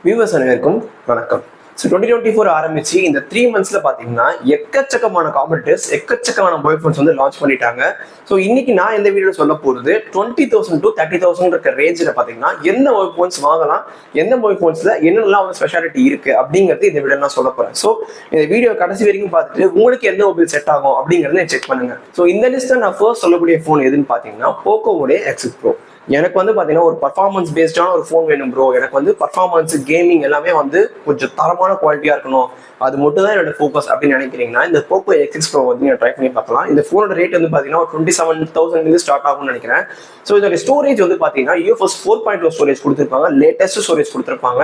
Viewers அனைவருக்கும் வணக்கம். So 2024 ஆரம்பிச்சு இந்த 3 monthsல பார்த்தீங்கன்னா எக்கச்சக்கமான காம்படிட்டர்ஸ் எக்கச்சக்கமான மொபைல் ஃபோன்ஸ் வந்து லான்ச் பண்ணிட்டாங்க. ஸோ இன்னைக்கு நான் இந்த வீடியோ சொல்ல போகிறது 20,000 to 30,000 இருக்க ரேஞ்சில் பார்த்தீங்கன்னா எந்த மொபைல் ஃபோன்ஸ் வாங்கலாம், எந்த மொபைல் ஃபோன்ஸில் என்னெல்லாம் வந்து ஸ்பெஷாலிட்டி இருக்கு அப்படிங்கிறது இந்த வீடியோ நான் சொல்ல போறேன். ஸோ இந்த வீடியோ கடைசி வரைக்கும் பார்த்துட்டு உங்களுக்கு எந்த மொபைல் செட் ஆகும் அப்படிங்கிறத செக் பண்ணுங்க. ஸோ இந்த லிஸ்ட்டில் நான் ஃபர்ஸ்ட் சொல்லக்கூடிய ஃபோன் எதுன்னு பார்த்தீங்கன்னா போக்கோவுடைய X6 Pro. எனக்கு வந்து பார்த்தீங்கன்னா ஒரு பர்ஃபார்மன்ஸ் பேஸ்டான ஒரு ஃபோன் வேணும் ப்ரோ. எனக்கு வந்து பர்ஃபார்மன்ஸ் கேமிங் எல்லாமே வந்து கொஞ்சம் தரமான குவாலிட்டியாக இருக்கணும், அது மட்டும் தான் என்னோட ஃபோக்கஸ் அப்படின்னு நினைக்கிறீங்கன்னா இந்த போக்கோ X6 Pro வந்து நீங்கள் ட்ரை பண்ணி பார்க்கலாம். இந்த ஃபோனோட ரேட் வந்து பார்த்தீங்கன்னா ஒரு 27,000 ஸ்டார்ட் ஆகும்னு நினைக்கிறேன். ஸோ இதோட ஸ்டோரேஜ் வந்து பார்த்தீங்கன்னா UFS 4.0 ஸ்டோரேஜ் கொடுத்துருப்பாங்க, லேட்டஸ்ட் ஸ்டோரேஜ் கொடுத்துருப்பாங்க.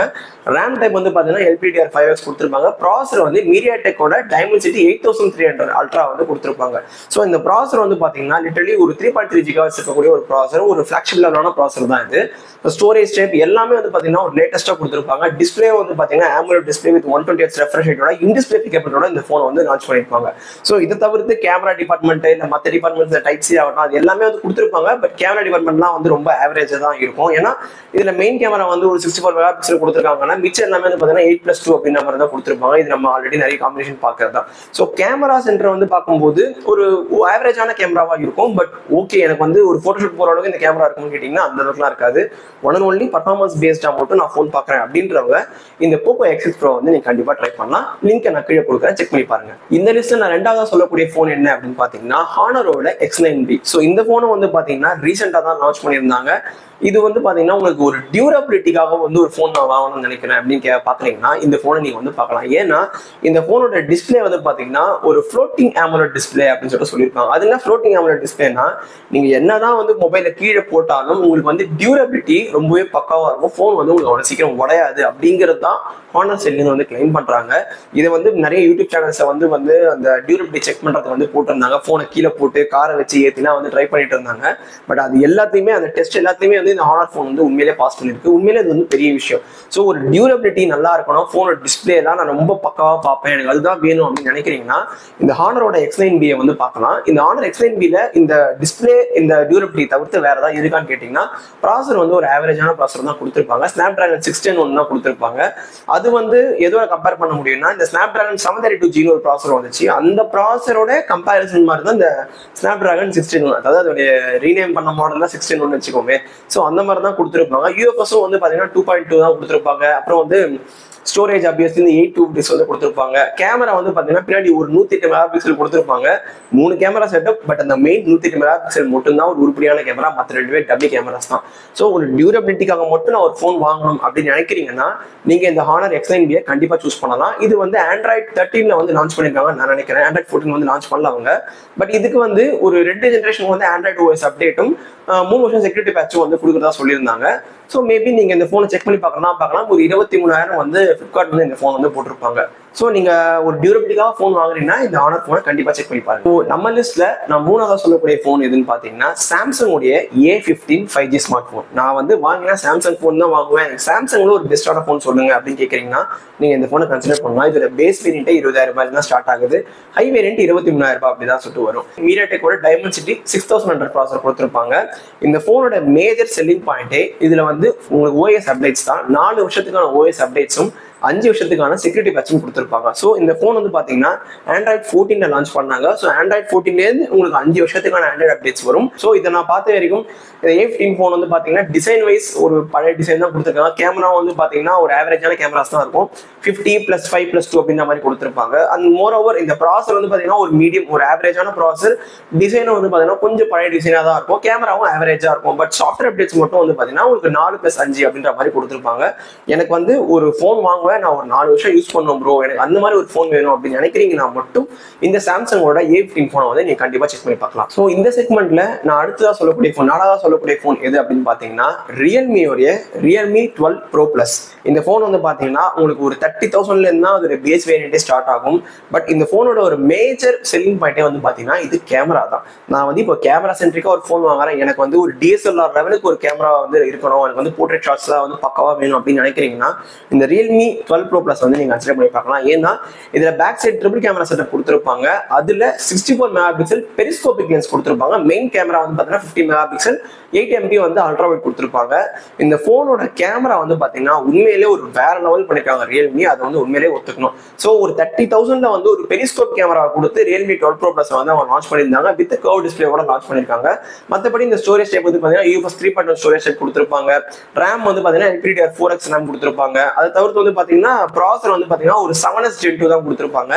ரேம் டைப் வந்து பார்த்தீங்கன்னா LPDDR5X கொடுத்துருப்பாங்க. ப்ராசர் வந்து MediaTekோட Dimensity 8300 அல்ட்ரா வந்து கொடுத்துருப்பாங்க. ஸோ இந்த ப்ராசர் வந்து பார்த்தீங்கன்னா லிட்டரலி ஒரு 3.3 GHz இருக்கக்கூடிய ஒரு ப்ராசர், ஒரு ஃபிளாக்ஷிப் ப்ராசர் தான் இது. ஸ்டோரேஜ் டைப் எல்லாமே வந்து பாத்தீங்கன்னா ஒரு லேட்டஸ்டா கொடுத்திருப்பாங்க. டிஸ்ப்ளே வந்து பாத்தீங்கன்னா AMOLED display with 120Hz refresh ரேட்டோட இன் டிஸ்ப்ளே பிக்கப்போட இந்த ஃபோன் வந்து லான்ச் பண்ணிருப்பாங்க. சோ இதை தவிர்த்து கேமரா டிபார்ட்மெண்ட் இல்ல மத்த டிபார்ட்மெண்ட்ஸ் டைப் சி ஆகட்டும் அது எல்லாமே வந்து கொடுத்திருப்பாங்க. பட் கேமரா டிபார்ட்மெண்ட்லாம் வந்து ரொம்ப ஆவரேஜா தான் இருக்கும். ஏன்னா இதுல மெயின் கேமரா வந்து ஒரு 64 மெகா பிக்சல் கொடுத்திருக்காங்கன்னா மிச்சம் எல்லாமே வந்து பாத்தீங்கன்னா 8+2 அப்படின்ற மாதிரி தான் கொடுத்திருப்பாங்க. இது நம்ம ஆல்ரெடி நிறைய காம்பினேஷன் பாக்குறது தான். ஸோ கேமரா சென்டர் வந்து பார்க்கும்போது ஒரு ஆவரேஜான கேமராவா இருக்கும். பட் ஓகே எனக்கு வந்து ஒரு போட்டோஷூட் போற அளவுக்கு இந்த கேமரா இருக்கும்னு கேட்டீங்கன்னா அந்த அளவுக்குலாம் இருக்காது. ஒன் அண்ட் ஒன்லி பர்ஃபார்மன்ஸ் பேஸ்டா மட்டும் நான் ஃபோன் பார்க்குறேன் அப்படின்றவங்க இந்த போக்கோ X6 Pro வந்து நீங்க கண்டிப்பா ட்ரை பண்ணலாம். லிங்க் நான் கீழே கொடுக்குறேன், செக் பண்ணி பாருங்க. இந்த லிஸ்ட்ல நான் ரெண்டாவதா சொல்லக்கூடிய ஃபோன் என்ன அப்படின்னு பாத்தீங்கன்னா ஹானரோட X9B. ஸோ இந்த ஃபோனை வந்து பாத்தீங்கன்னா ரீசெண்டா தான் லான்ச் பண்ணியிருந்தாங்க. இது வந்து பாத்தீங்கன்னா உங்களுக்கு ஒரு டியூரபிலிட்டிக்காக வந்து ஒரு ஃபோன் நான் வாங்கணும்னு நினைக்கிறேன் அப்படின்னு பாக்குறீங்கன்னா இந்த ஃபோனை நீங்க வந்து பார்க்கலாம். ஏன்னா இந்த ஃபோனோட டிஸ்பிளே வந்து பாத்தீங்கன்னா ஒரு ஃப்ளோட்டிங் AMOLED டிஸ்பிளே அப்படின்னு சொல்லியிருப்பாங்க. அது என்ன ஃப்ளோட்டிங் AMOLED டிஸ்பிளேனா நீங்க என்னதான் வந்து மொபைல கீழே போட்டாலும் உங்களுக்கு வந்து டியூரபிலிட்டி ரொம்பவே பக்காவா இருக்கும். ஃபோன் வந்து உங்களுக்கு அவ்வளவு சீக்கிரம் உடையாது அப்படிங்கிறது தான் ஹானர் செல்லிங் வந்து கிளைம் பண்றாங்க. இதை வந்து நிறைய யூடியூப் சேனல்ஸை வந்து அந்த டியூரபிலிட்டி செக் பண்றதுக்கு வந்து போட்டிருந்தாங்க. ஃபோனை கீழே போட்டு காரை வச்சு ஏற்றினா வந்து ட்ரை பண்ணிட்டு இருந்தாங்க. பட் அது எல்லாத்தையுமே அந்த டெஸ்ட் எல்லாத்தையுமே வந்து இந்த ஹானர் ஃபோன் வந்து உண்மையிலே பாஸ் பண்ணிருக்கு. உண்மையிலே அது வந்து பெரிய விஷயம். ஸோ ஒரு டியூரபிலிட்டி நல்லா இருக்கணும், ஃபோனோட டிஸ்பிளே தான் நான் ரொம்ப பக்காவா பார்ப்பேன், எனக்கு அதுதான் வேணும் அப்படின்னு நினைக்கிறீங்கன்னா இந்த ஹானரோட X9B வந்து பார்க்கலாம். இந்த ஹானர் X9B இந்த டிஸ்பிளே இந்த டியூரபிலிட்டி தவிர்த்து வேற ஏதாவது இருக்கான்னு கேட்டீங்கன்னா ப்ராசர் வந்து ஒரு ஆவரேஜான ப்ராசர் தான் கொடுத்துருப்பாங்க. Snapdragon 610 தான் கொடுத்துருப்பாங்க. அது வந்து எதோட கம்பேர் பண்ண முடியும்னா இந்த Snapdragon 732G ஒரு ப்ராசர் வந்துச்சு, அந்த ப்ராசரோட கம்பேரிசன் மாதிரி தான் இந்த Snapdragon 610, அதாவது அதோடைய ரீநேம் பண்ண மாடல் தான் 610 வச்சுக்கோமே. ஸோ அந்த மாதிரி தான் கொடுத்துருப்பாங்க. UFSம் வந்து பாத்தீங்கன்னா 2.2 தான் கொடுத்துருப்பாங்க. அப்புறம் வந்து ஸ்டோரேஜ் ஆப்வியஸ்லி 8 வந்து கொடுத்துருப்பாங்க. கேமரா வந்து பாத்தீங்கன்னா பின்னாடி ஒரு 108 மெகா பிக்சல் கொடுத்துருப்பாங்க. 3 கேமரா செட்டப். பட் அந்த மெயின் 108 மெகா பிக்சல் மட்டும் தான் ஒரு உருப்படியான கேமரா, மற்ற 2 டம்மி கேமராஸ் தான். ஸோ ஒரு டியூரபிலிட்டிக்காக மட்டும் நான் ஒரு ஃபோன் வாங்கணும் அப்படின்னு நினைக்கிறீங்கன்னா நீங்க இந்த ஹானர் X9B கண்டிப்பா சூஸ் பண்ணலாம். இது வந்து Android 13 வந்து லான்ச் பண்ணிருக்காங்க நான் நினைக்கிறேன். Android 14 வந்து லான்ச் பண்ணல அவங்க. பட் இதுக்கு வந்து ஒரு 2 ஜென்ரேஷன் வந்து Android OS அப்டேட்டும் 3 வருஷம் செக்யூரிட்டி பேட்சும் வந்து கொடுக்குறதா சொல்லியிருந்தாங்க. ஸோ மேபி நீங்க இந்த ஃபோனை செக் பண்ணி பார்க்கலாம். ஒரு 23,000 வந்து ஃபிளிப்கார்ட் வந்து இந்த ஃபோன் வந்து போட்டிருப்பாங்க. ஸோ நீங்க ஒரு டியூரபிலிட்டிக்காக ஃபோன் வாங்குறீங்கன்னா இந்த ஹானர் ஃபோனை கண்டிப்பா செக் பண்ணி பாருங்க. நம்ம லிஸ்ட்ல நான் மூணாவதா சொல்லக்கூடிய ஃபோன் எதுன்னு பாத்தீங்கன்னா சாம்சங் உடைய A15 5G ஸ்மார்ட் ஃபோன். நான் வந்து வாங்கினா சாம்சங் ஃபோன் தான் வாங்குவேன், சாம்சங்ல ஒரு பெஸ்டான ஃபோன் சொல்லுங்க அப்படின்னு கேட்கறீங்கன்னா நீங்க இந்த ஃபோனை கன்சிடர் பண்ணலாம். இதோட பேஸ் வேரியன்ட் 20,000 தான் ஸ்டார்ட் ஆகுது. ஹை வேரியன்ட் 23,000 அப்படிதான் சொல்லிட்டு வரும். MediaTekோட Dimensity 6000 ப்ராசர் கொடுத்துருப்பாங்க. இந்த ஃபோனோட மேஜர் செல்லிங் பாயிண்டே இதுல வந்து உங்களுக்கு OS அப்டேட்ஸ் தான். 4 வருஷத்துக்கான OS அப்டேட்ஸும் 5 வருஷத்துக்கான செக்யூரிட்டி பேட்சும் கொடுத்துருப்பாங்க. ஸோ இந்த ஃபோன் வந்து பாத்தீங்கன்னா Android 14 லான்ச் பண்ணாங்க. ஸோ Android 14 உங்களுக்கு 5 வருஷத்துக்கான Android அப்டேட்ஸ் வரும். ஸோ இதை நான் பார்த்த வரைக்கும் A15 ஃபோன் வந்து பாத்தீங்கன்னா டிசைன் வைஸ் ஒரு பழைய டிசைன் தான் கொடுத்துருக்காங்க. கேமரா வந்து பாத்தீங்கன்னா ஒரு ஆவரேஜான கேமராஸ் தான் இருக்கும். 50+5+2 அப்படின்ற மாதிரி கொடுத்துருப்பாங்க. அண்ட் மோர் ஓவர் இந்த ப்ராசர் வந்து பாத்தீங்கன்னா ஒரு மீடியம் ஒரு ஆவரேஜான ப்ராசர். டிசைனும் வந்து பாத்தீங்கன்னா கொஞ்சம் பழைய டிசைனா தான் இருக்கும். கேமராவும் ஆவரேஜா இருக்கும். பட் சாஃப்ட்வேர் அப்டேட்ஸ் மட்டும் வந்து பாத்தீங்கன்னா உங்களுக்கு 4+5 அப்படின்ற மாதிரி கொடுத்துருப்பாங்க. எனக்கு வந்து ஒரு ஃபோன் வாங்குவேன், நான் ஒரு 4 வருஷம் யூஸ் பண்ணும் ப்ரோ, எனக்கு அந்த மாதிரி ஒரு ஃபோன் வேணும் அப்படின்னு நினைக்கிறீங்கன்னா மட்டும் இந்த சாம்சங்கோட A15 ஃபோனை வந்து நீங்க கண்டிப்பா செக் பண்ணி பார்க்கலாம். ஸோ இந்த செக்மெண்ட்ல நான் அடுத்ததா சொல்லக்கூடிய ஃபோன், நாலாவதா சொல்லக்கூடிய ஃபோன் எது அப்படின்னு பாத்தீங்கன்னா ரியல்மியோடைய Realme 12 Pro Plus. இந்த ஃபோன் வந்து பாத்தீங்கன்னா உங்களுக்கு ஒரு 30,000 இருந்து தான் அதோட பேஸ் வேரியன்டே ஸ்டார்ட் ஆகும். பட் இந்த ஃபோனோட ஒரு மேஜர் செல்லிங் பாயிண்டே வந்து பாத்தீங்கன்னா இது கேமரா தான். நான் வந்து இப்போ கேமரா சென்ட்ரிக்கா ஒரு ஃபோன் வாங்குறேன், எனக்கு வந்து ஒரு DSLR லெவலுக்கு ஒரு கேமரா வந்து இருக்கணும், எனக்கு வந்து போர்ட்ரேட் ஷாட்ஸ் வந்து பக்காவா வேணும் அப்படின்னு நினைக்கிறீங்கன்னா இந்த Realme 12 Pro Plus வந்து நீங்க கன்சிடர் பண்ணி பார்க்கலாம். சொல்லலாம். ஏன்னா இதுல back side triple camera setup கொடுத்துருப்பாங்க. அதுல 64 மெகா பிக்சல் பெரிஸ்கோபிக் லென்ஸ் கொடுத்துருப்பாங்க. மெயின் கேமரா வந்து பாத்தீங்கன்னா 50 மெகா பிக்சல் 8 MP வந்து அல்ட்ரா வைட் கொடுத்துருப்பாங்க. இந்த போனோட கேமரா வந்து பாத்தீங்கன்னா உண்மையிலே ஒரு வேற லெவல் பண்ணிருக்காங்க ரியல்மி. அதை வந்து உண்மையிலே ஒத்துக்கணும். ஸோ ஒரு 30,000 வந்து ஒரு பெரிஸ்கோப் கேமரா கொடுத்து ரியல்மி 12 Pro Plus வந்து அவங்க லான்ச் பண்ணியிருந்தாங்க. வித் கர்வ் டிஸ்பிளேவோட லான்ச் பண்ணிருக்காங்க. மற்றபடி இந்த ஸ்டோரேஜ் டைப் வந்து பாத்தீங்கன்னா UFS 3.1 ஸ்டோரேஜ் டைப் கொடுத்துருப்பாங்க. RAM வந்து பாத்தீங்கன்னா LPDDR 4X RAM கொடுத்துருப்பாங்க. அதை தவிர்த்து வந்து பாத்தீங்கன்னா ப்ராசர் வந்து பாத்தீங்கன்னா ஒரு 7S Gen 2 தான் கொடுத்துருப்பாங்க.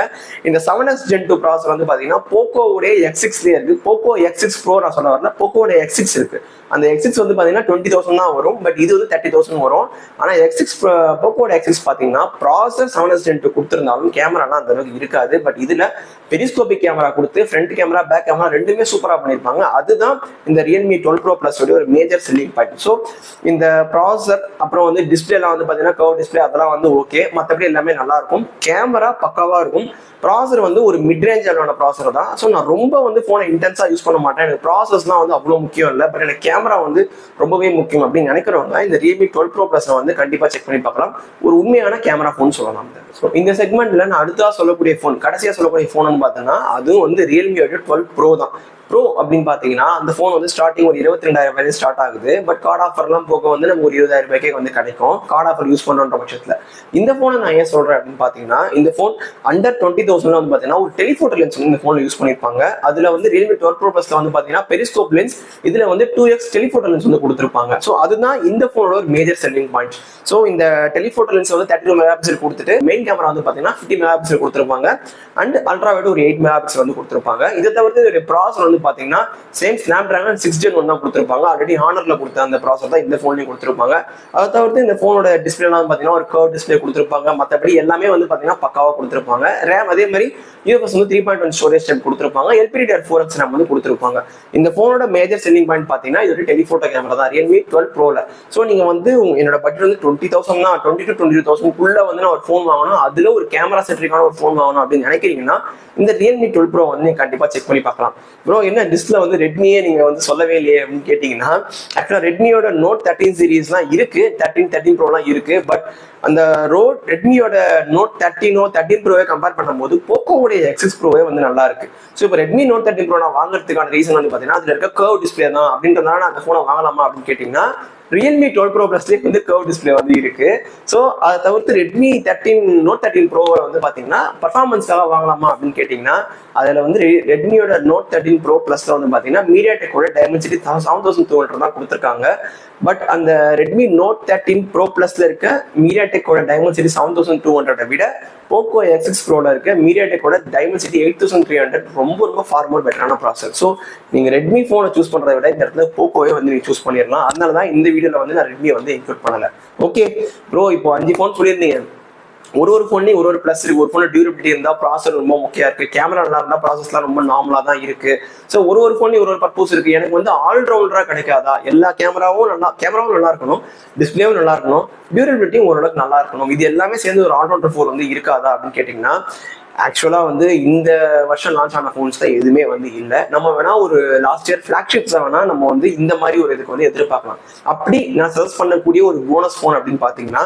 இந்த 7S Gen 2 ப்ராசர் வந்து பாத்தீங்கன்னா போக்கோவுடைய X6 இருக்கு. போக்கோ X6 Pro நான் சொல்ல வரல, போக்கோவுடைய X6 இருக்கு. அந்த X6 வந்து பாத்தீங்கன்னா 20,000 தான் வரும். பட் இது வந்து 30,000 வரும். ஆனா X6 போக்கோட X6 பாத்தீங்கன்னா ப்ராசர் 7S Gen 2 கொடுத்திருந்தாலும் கேமராலாம் அந்த அளவுக்கு இருக்காது. பட் இதுல பெரிஸ்கோபிக் கேமரா கொடுத்து ஃப்ரண்ட் கேமரா பேக் கேமரா ரெண்டுமே சூப்பரா பண்ணிருப்பாங்க. அதுதான் இந்த ரியல்மி 12 Pro Plus உடைய ஒரு மேஜர் செல்லிங் பாயிண்ட். ஸோ இந்த ப்ராசர் அப்புறம் வந்து டிஸ்பிளேலாம் வந்து பாத்தீங்கன்னா கர்வ் டிஸ்பிளே அதெல்லாம் வந்து ஓகே. மற்றபடி எல்லாமே நல்லா இருக்கும். கேமரா பக்காவா இருக்கும். ப்ராசர் வந்து ஒரு மிட் ரேஞ்ச் அளவான ப்ராசர் தான். ஸோ நான் ரொம்ப வந்து ஃபோனை இன்டென்ஸாக யூஸ் பண்ண மாட்டேன். எனக்கு ப்ராசஸ்லாம் வந்து அவ்வளோ முக்கியம் இல்லை. பட் எனக்கு கேமரா வந்து ரொம்பவே முக்கியம் அப்படின்னு நினைக்கிறவங்க இந்த ரியல்மி 12 Pro Plus வந்து கண்டிப்பாக செக் பண்ணி பார்க்கலாம். ஒரு உண்மையான கேமரா ஃபோன் சொல்லலாம். ஸோ இந்த செக்மெண்ட்ல நான் அடுத்தா சொல்லக்கூடிய ஃபோன், கடைசியாக சொல்லக்கூடிய ஃபோன் பார்த்தோன்னா அதுவும் வந்து ரியல்மியோட 12 Pro தான். ப்ரோ அப்படின்னு பாத்தீங்கன்னா அந்த போன் வந்து ஸ்டார்டிங் ஒரு 22,000 ரூபாய் ஸ்டார்ட் ஆகுது. பட் கார்டு ஆஃபர்லாம் போக வந்து நமக்கு ஒரு 20,000 ரூபாய்க்கே வந்து கிடைக்கும் கார்டு ஆஃபர் யூஸ் பண்ற பட்சத்துல. இந்த போனை நான் ஏன் சொல்றேன் அப்படின்னு பாத்தீங்கன்னா இந்த போன் அண்டர் 20,000 வந்து பாத்தீங்கன்னா ஒரு டெலிஃபோட்டோ லென்ஸ் வந்து இந்த போன்ல யூஸ் பண்ணிருப்பாங்க. அதுல வந்து ரியல்மி 12 Pro Plus வந்து பாத்தீங்கன்னா பெரிஸ்கோப் லென்ஸ், இதுல வந்து 2x டெலிஃபோட்டோ லென்ஸ் வந்து கொடுத்துருப்பாங்க. ஸோ அதுதான் இந்த போனோட ஒரு மேஜர் செல்லிங் பாயிண்ட். ஸோ இந்த டெலிஃபோட்டோ லென்ஸ் வந்து 32 மெகா பிக்சல் கொடுத்துட்டு மெயின் கேமரா வந்து பாத்தீங்கன்னா 50 மெகா பிக்சல் கொடுத்துருப்பாங்க. அண்ட் அல்ட்ரா வைட் ஒரு 8 மெகா பிக்சல் வந்து கொடுத்துருப்பாங்க. இதை தவிர்த்து ஒரு ப்ராசர் வந்து பாத்தீங்கன்னா சேம் Snapdragon 6 Gen 1 தான் கொடுத்துருப்பாங்க. ஆல்ரெடி ஹானர்ல கொடுத்த அந்த ப்ராசர் தான் இந்த போன்லயும் கொடுத்துருப்பாங்க. அதை தவிர்த்து இந்த போனோட டிஸ்பிளேலாம் பாத்தீங்கன்னா ஒரு கர்வ் டிஸ்பிளே கொடுத்துருப்பாங்க. மற்றபடி எல்லாமே வந்து பாத்தீங்கன்னா பக்காவா கொடுத்துருப்பாங்க. RAM அதே மாதிரி UFS வந்து 3.1 ஸ்டோரேஜ் டைப் கொடுத்துருப்பாங்க. LPDDR 4X RAM வந்து கொடுத்துருப்பாங்க. இந்த போனோட மேஜர் செல்லிங் பாயிண்ட் பாத்தீங்கன்னா இது ஒரு டெலிஃபோட்டோ கேமரா தான் ரியல்மி 12 Proல. ஸோ நீங்க வந்து என்னோட பட்ஜெட் வந்து 20,000 தான், 20 to 22,000 வந்து நான் ஒரு போன் வாங்கணும், அதுல ஒரு கேமரா சென்ட்ரிக்கான ஒரு போன் வாங்கணும் அப்படின்னு நினைக்கிறீங்கன்னா இந்த ரியல்மி 12 Pro வந்து நீங்க கண்டிப்பா செக் பண்ணி பார்க்கலாம். ப்ரோ என்ன டிஸ்பிளே வந்து ரெட்மியே நீங்க வந்து சொல்லவே இல்லையே அப்படின்னு கேட்டீங்கன்னா, ஆக்சுவலா ரெட்மியோட Note 13 சீரீஸ்லாம் இருக்கு, 13 Proலாம் இருக்கு. பட் அந்த ரெட்மியோட Note 13 Proவை கம்பேர் பண்ணும்போது போக்கோவுடைய X6 Proவே வந்து நல்லா இருக்கு. ஸோ இப்போ ரெட்மி Note 13 Pro நான் வாங்குறதுக்கான ரீசன் வந்து பாத்தீங்கன்னா அதுல இருக்க கர்வ் டிஸ்பிளே தான். அப்படின்றதுனால நான் அந்த போனை வாங்கலாமா அப்படின்னு கேட்டீங்கன்னா ரியல்மி 12 Pro Plusலேயே வந்து கர்வ் டிஸ்பிளே வந்து இருக்கு. ஸோ அதை தவிர்த்து ரெட்மி Note 13 Pro வந்து பாத்தீங்கன்னா பர்ஃபார்மன்ஸ்க்காக வாங்கலாமா அப்படின்னு கேட்டீங்கன்னா அதுல வந்து ரெட்மியோட Note 13 Pro Plusல வந்து பாத்தீங்கன்னா மீடியாடெக்கோட டைமென்சிட்டி 7200 தான் கொடுத்துருக்காங்க. பட் அந்த ரெட்மி Note 13 Pro Plusல இருக்க மீடியாடெக்கோட டைமென்சிட்டி 7200 விட போக்கோ X6 Proல இருக்க மீடியாடெக்கோட டைமென்சிட்டி 8300 ரொம்ப ரொம்ப ஃபார் மோர் பெட்டரான ப்ராசர். ஸோ நீங்க ரெட்மி போனை சூஸ் பண்றதை விட இந்த இடத்துல போக்கோவே வந்து நீங்க சூஸ் பண்ணிடலாம். அதனாலதான் இந்த வீடியோல வந்து நான் ரெட்மியை வந்து இன்க்ளூட் பண்ணல. ஓகே ப்ரோ, இப்போ 5 போன் சொல்லியிருந்தீங்க. ஒரு போன்லேயும் ஒரு பிளஸ் இருக்கு. ஒரு போன்ல டியூரபிலிட்டி இருந்தா ப்ராசர் ரொம்ப முக்கியம் இருக்கு, கேமரா நல்லா இருந்தா ப்ராசஸ்லாம் ரொம்ப நார்மலா தான் இருக்கு. ஸோ ஒரு போன்லேயும் ஒரு பர்பஸ் இருக்கு. எனக்கு வந்து ஆல்ரவுண்டரா கிடைக்காதா? எல்லா கேமராவும் நல்லா இருக்கணும், டிஸ்பிளேவும் நல்லா இருக்கணும், டியூரபிலிட்டியும் ஓரளவுக்கு நல்லா இருக்கணும். இது எல்லாமே சேர்ந்து ஒரு ஆல்ரவுண்டர் ஃபோன் வந்து இருக்காதா அப்படின்னு கேட்டீங்கன்னா ஆக்சுவலா வந்து இந்த வருஷம் லான்ச் ஆன போன்ஸ் தான் எதுவுமே வந்து இல்லை. நம்ம வேணா ஒரு லாஸ்ட் இயர் ஃபிளாக்ஷிப்ஸை வேணா நம்ம வந்து இந்த மாதிரி ஒரு இதுக்கு வந்து எதிர்பார்க்கலாம். அப்படி நான் சர்ச் பண்ணக்கூடிய ஒரு போனஸ் போன் அப்படின்னு பாத்தீங்கன்னா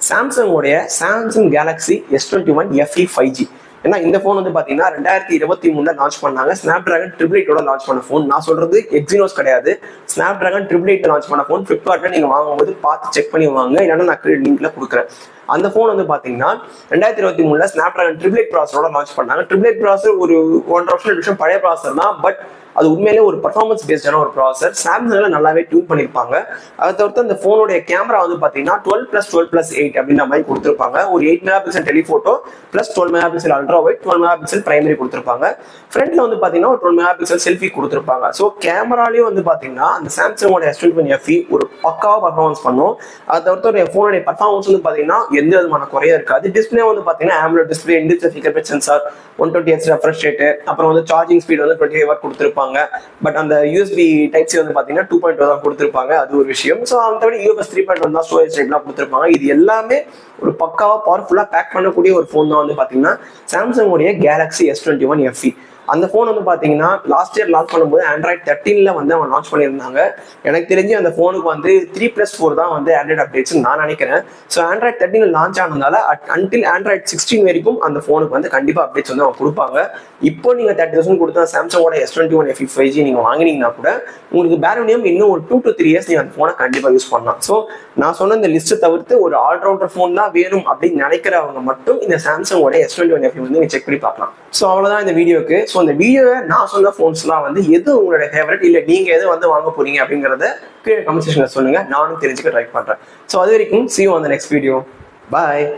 Samsung Galaxy S21 FE 5G. ஏன்னா இந்த போன் வந்து பாத்தீங்கன்னா 2023 லான்ச் பண்ணாங்க. Snapdragon 888 லான்ச் பண்ண போன். நான் சொல்றது Exynos கிடையாது, Snapdragon 888 லான்ச் பண்ண போன். ஃபிளிப்கார்ட்ல நீங்க வாங்கும்போது பார்த்து செக் பண்ணி வாங்க, இல்லைன்னா நான் லிங்க்ல கொடுக்குறேன். அந்த போன் வந்து பாத்தீங்கன்னா 2023 Snapdragon 888 ப்ராசரோட லான்ச் பண்ணாங்க. 888 ப்ராசர் ஒரு 1.5 வருஷம் பழைய ப்ராசர் தான். பட் அது உண்மையிலே ஒரு பர்ஃபார்மன்ஸ் பேஸ்டான ஒரு ப்ராசர். சாம்சங்ல நல்லாவே டியூன் பண்ணிருப்பாங்க. அதை தவிர்த்து அந்த போனுடைய கேமரா வந்து பாத்தீங்கன்னா 12+12+8 அப்படின்ற மாதிரி கொடுத்துருப்பாங்க. ஒரு 8 mega pixel telephoto plus 12 mega pixel ultra wide, 12 mega pixel primary கொடுத்துருப்பாங்க. ஃப்ரண்ட்ல வந்து பாத்தீங்கன்னா ஒரு 12 மெகா பிக்சல் செல்ஃபி கொடுத்துருப்பாங்க. ஸோ கேமராலையும் வந்து பாத்தீங்கன்னா அந்த சாம்சங்கோட S21 FE ஒரு பக்காவா பர்ஃபார்மன்ஸ் பண்ணும். அதை தவிர்த்து ஒரு போனுடைய பர்ஃபார்மன்ஸ் வந்து பாத்தீங்கன்னா எந்த விதமான குறையா இருக்காது. டிஸ்பிளே வந்து பாத்தீங்கன்னா AMOLED டிஸ்பிளே, இன்டிஜிட்டல் fingerprint sensor, 120Hz refresh rate, அப்புறம் வந்து சார்ஜிங் ஸ்பீட் வந்து 25 வாட் கொடுத்துருப்பாங்க. பட் அந்த USB டைப் சி வந்து பாத்தீங்கன்னா 2.2 தான் கொடுத்துருப்பாங்க. அது ஒரு விஷயம். ஸோ அந்த UFS 3.1 தான் ஸ்டோரேஜ் டைப்லாம் கொடுத்துருப்பாங்க. இது எல்லாமே ஒரு பக்காவா பவர்ஃபுல்லா பேக் பண்ணக்கூடிய ஒரு போன் தான் வந்து பாத்தீங்கன்னா சாம்சங் உடைய கேலக்ஸி S21 FE. அந்த ஃபோன் வந்து பார்த்தீங்கன்னா லாஸ்ட் இயர் லான்ச் பண்ணும்போது ஆண்ட்ராய்ட் 13ல வந்து அவங்க லான்ச் பண்ணியிருந்தாங்க. எனக்கு தெரிஞ்சு அந்த ஃபோனுக்கு வந்து 3+4 தான் வந்து ஆண்ட்ராய்ட் அப்டேட்ஸ் நான் நினைக்கிறேன். ஸோ ஆண்ட்ராய்ட் 13 லான்ச் ஆனதுனால அன்டில் ஆண்ட்ராய்ட் 16 வரைக்கும் அந்த ஃபோனுக்கு வந்து கண்டிப்பாக அப்டேட்ஸ் வந்து அவங்க கொடுப்பாங்க. இப்போ நீங்கள் 30,000 கொடுத்தா சாம்சங்கோட S21 FE 5G நீங்கள் வாங்கினீங்கன்னா கூட உங்களுக்கு பேரோனியம் இன்னும் ஒரு 2 to 3 இயர்ஸ் நீங்கள் அந்த ஃபோனை கண்டிப்பாக யூஸ் பண்ணலாம். ஸோ நான் சொன்ன இந்த லிஸ்ட்டை தவிர்த்து ஒரு ஆல்ரவுண்டர் ஃபோன் தான் வேணும் அப்படின்னு நினைக்கிறவங்க மட்டும் இந்த சாம்சங்கோட S21 FE வந்து நீங்கள் செக் பண்ணி பார்க்கலாம். ஸோ அவ்வளோதான் இந்த வீடியோக்கு. ஸோ இந்த வீடியோவை நான் சொன்ன ஃபோன்ஸ்லாம் வந்து எது உங்களோட ஃபேவரட், இல்லை நீங்கள் எது வந்து வாங்க போறீங்க அப்படிங்கிறத கீழே கமெண்ட் செக்ஷனில் சொல்லுங்க. நானும் தெரிஞ்சுக்க ட்ரை பண்ணுறேன். ஸோ அது வரைக்கும் see you on the next video. Bye.